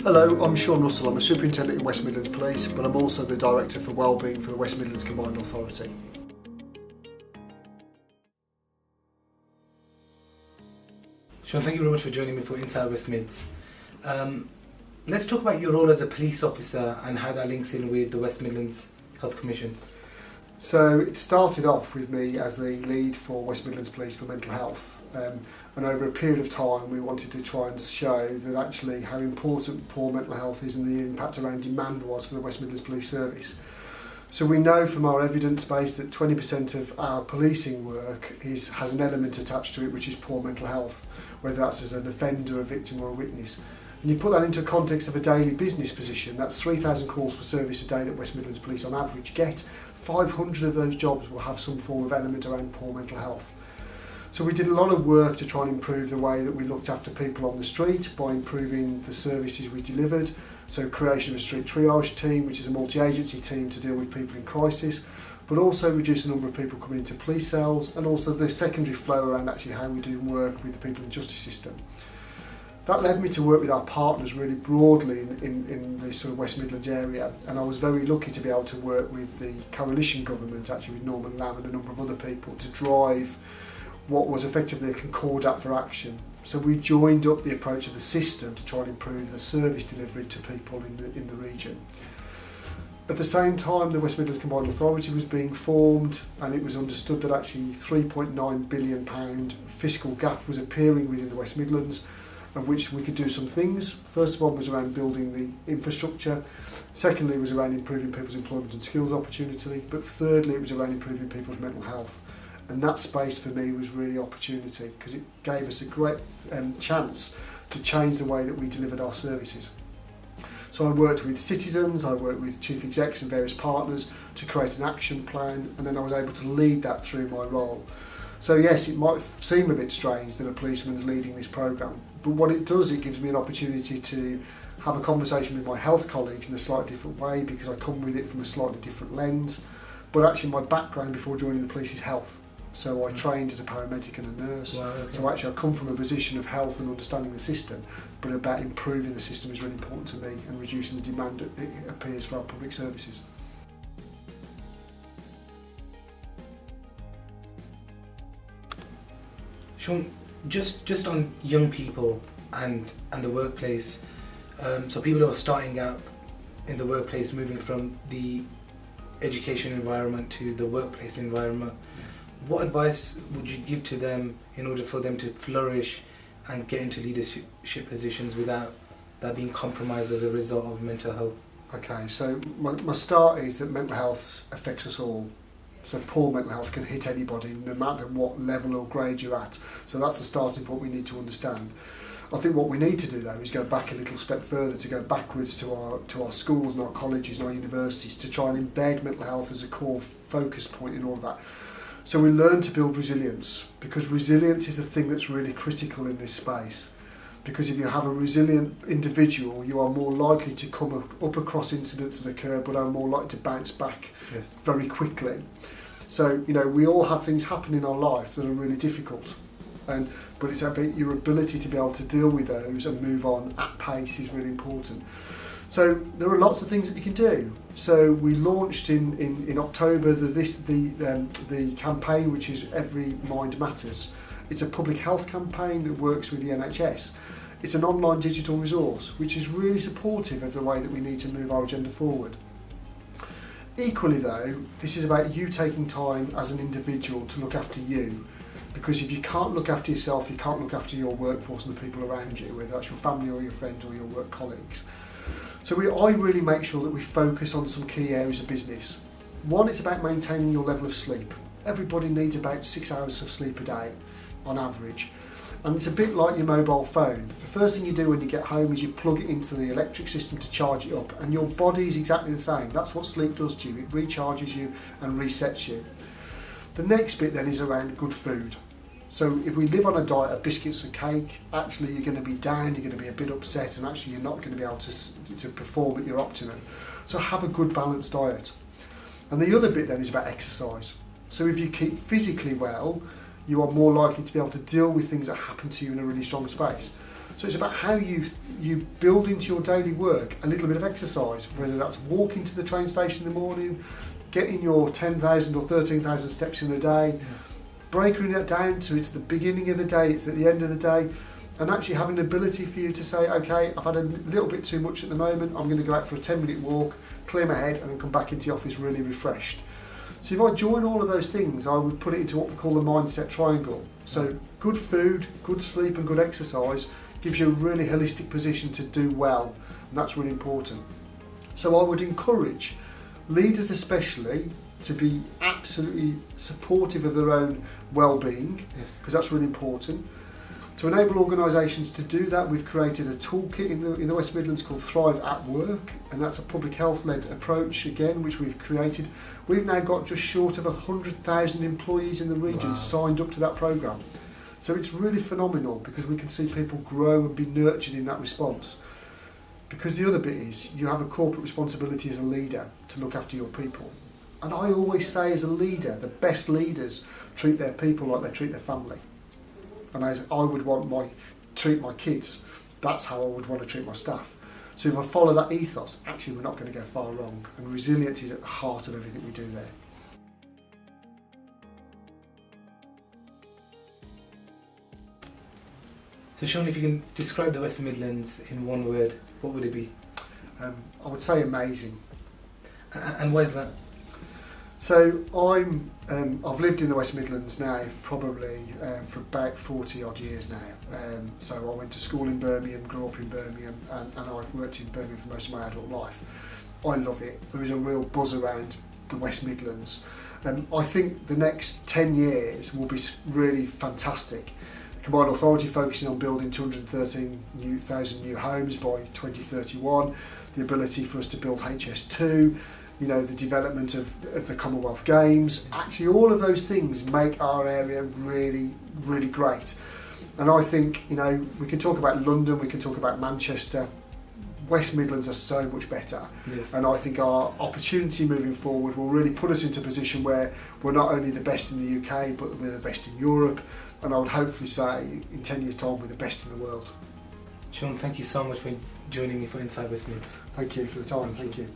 Hello, I'm Sean Russell. I'm a Superintendent in West Midlands Police, but I'm also the Director for Wellbeing for the West Midlands Combined Authority. Sean, thank you very much for joining me for Inside West Mids. Let's talk about your role as a police officer and how that links in with the West Midlands Health Commission. So it started off with me as the lead for West Midlands Police for mental health, and over a period of time we wanted to try and show that actually how important poor mental health is and the impact around demand was for the West Midlands Police Service. So we know from our evidence base that 20% of our policing work has an element attached to it which is poor mental health, whether that's as an offender, a victim or a witness. And you put that into context of a daily business position, that's 3,000 calls for service a day that West Midlands Police on average get. 500 of those jobs will have some form of element around poor mental health. So we did a lot of work to try and improve the way that we looked after people on the street by improving the services we delivered. So creation of a street triage team, which is a multi-agency team to deal with people in crisis, but also reduce the number of people coming into police cells, and also the secondary flow around actually how we do work with the people in the justice system. That led me to work with our partners really broadly in the sort of West Midlands area, and I was very lucky to be able to work with the coalition government, actually with Norman Lamb and a number of other people, to drive what was effectively a Concordat for action. So we joined up the approach of the system to try and improve the service delivery to people in the region. At the same time, the West Midlands Combined Authority was being formed, and it was understood that actually £3.9 billion fiscal gap was appearing within the West Midlands, of which we could do some things. First one was around building the infrastructure. Secondly, was around improving people's employment and skills opportunity. But thirdly, it was around improving people's mental health. And that space for me was really opportunity, because it gave us a great chance to change the way that we delivered our services. So I worked with citizens, I worked with chief execs and various partners to create an action plan, and then I was able to lead that through my role. So yes, it might seem a bit strange that a policeman's leading this programme, but what it does, it gives me an opportunity to have a conversation with my health colleagues in a slightly different way, because I come with it from a slightly different lens. But actually my background before joining the police is health. So I trained as a paramedic and a nurse. Wow, okay. So actually I come from a position of health and understanding the system, but about improving the system is really important to me and reducing the demand that appears for our public services. Sean, just on young people and the workplace, so people who are starting out in the workplace, moving from the education environment to the workplace environment, what advice would you give to them in order for them to flourish and get into leadership positions without that being compromised as a result of mental health? Okay, so my start is that mental health affects us all. So poor mental health can hit anybody, no matter what level or grade you're at. So that's the starting point we need to understand. I think what we need to do though is go back a little step further, to go backwards to our schools and our colleges and our universities, to try and embed mental health as a core focus point in all of that. So we learn to build resilience, because resilience is the thing that's really critical in this space. Because if you have a resilient individual, you are more likely to come up across incidents that occur, but are more likely to bounce back very quickly. So, you know, we all have things happen in our life that are really difficult, but it's about your ability to be able to deal with those and move on at pace is really important. So there are lots of things that you can do. So we launched in October the campaign, which is Every Mind Matters. It's a public health campaign that works with the NHS. It's an online digital resource which is really supportive of the way that we need to move our agenda forward. Equally though, this is about you taking time as an individual to look after you, because if you can't look after yourself, you can't look after your workforce and the people around you, whether that's your family or your friends or your work colleagues. So I really make sure that we focus on some key areas of business. One, it's about maintaining your level of sleep. Everybody needs about 6 hours of sleep a day on average. And it's a bit like your mobile phone. The first thing you do when you get home is you plug it into the electric system to charge it up, and your body is exactly the same. That's what sleep does to you. It recharges you and resets you. The next bit then is around good food. So if we live on a diet of biscuits and cake, actually you're going to be down, you're going to be a bit upset, and actually you're not going to be able to perform at your optimum. So have a good balanced diet. And the other bit then is about exercise. So if you keep physically well, you are more likely to be able to deal with things that happen to you in a really strong space. So it's about how you build into your daily work a little bit of exercise, whether that's walking to the train station in the morning, getting your 10,000 or 13,000 steps in a day, breaking that down to it's the beginning of the day, it's at the end of the day, and actually having the ability for you to say, okay, I've had a little bit too much at the moment, I'm going to go out for a 10-minute walk, clear my head, and then come back into the office really refreshed. So if I join all of those things, I would put it into what we call the mindset triangle. So good food, good sleep and good exercise gives you a really holistic position to do well, and that's really important. So I would encourage leaders especially to be absolutely supportive of their own well-being, because that's really important. To enable organisations to do that, we've created a toolkit in the West Midlands called Thrive at Work, and that's a public health-led approach again, which we've created. We've now got just short of 100,000 employees in the region signed up to that programme. So it's really phenomenal because we can see people grow and be nurtured in that response. Because the other bit is you have a corporate responsibility as a leader to look after your people. And I always say as a leader, the best leaders treat their people like they treat their family. And as I would want treat my kids, that's how I would want to treat my staff. So if I follow that ethos, actually we're not going to go far wrong. And resilience is at the heart of everything we do there. So Sean, if you can describe the West Midlands in one word, what would it be? I would say amazing. And why is that? So I've lived in the West Midlands now probably for about 40 odd years now. So I went to school in Birmingham, grew up in Birmingham, and I've worked in Birmingham for most of my adult life. I love it. There is a real buzz around the West Midlands. I think the next 10 years will be really fantastic. The Combined Authority focusing on building 213,000 new homes by 2031, the ability for us to build HS2, you know, the development of the Commonwealth Games. Actually, all of those things make our area really, really great. And I think, you know, we can talk about London, we can talk about Manchester. West Midlands are so much better. Yes. And I think our opportunity moving forward will really put us into a position where we're not only the best in the UK, but we're the best in Europe. And I would hopefully say in 10 years' time, we're the best in the world. Sean, thank you so much for joining me for Inside West Mids. Thank you for the time. Thank you.